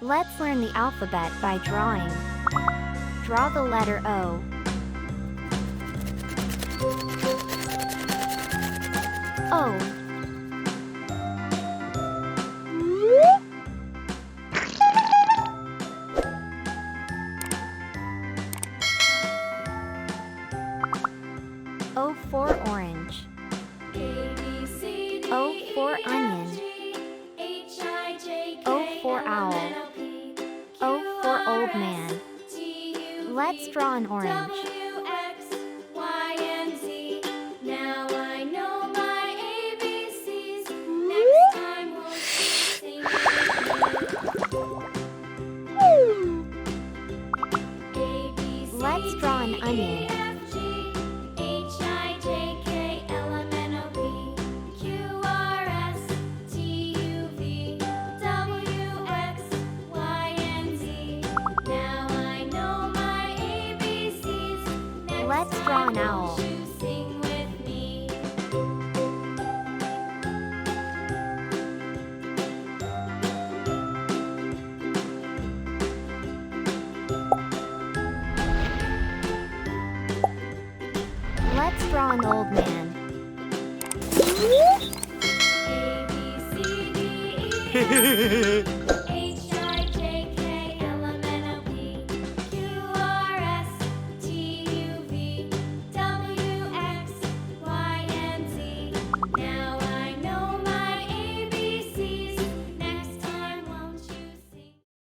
Let's learn the alphabet by drawing. Draw the letter O. O. O for orange. O for onion. O for owl. O for old man. Let's draw an orange. Now I know my ABCs. Next time we'll sing Let's draw an onion. Let's draw an owl. Sing with me. Let's draw an old man. A, B, C, D, E, F,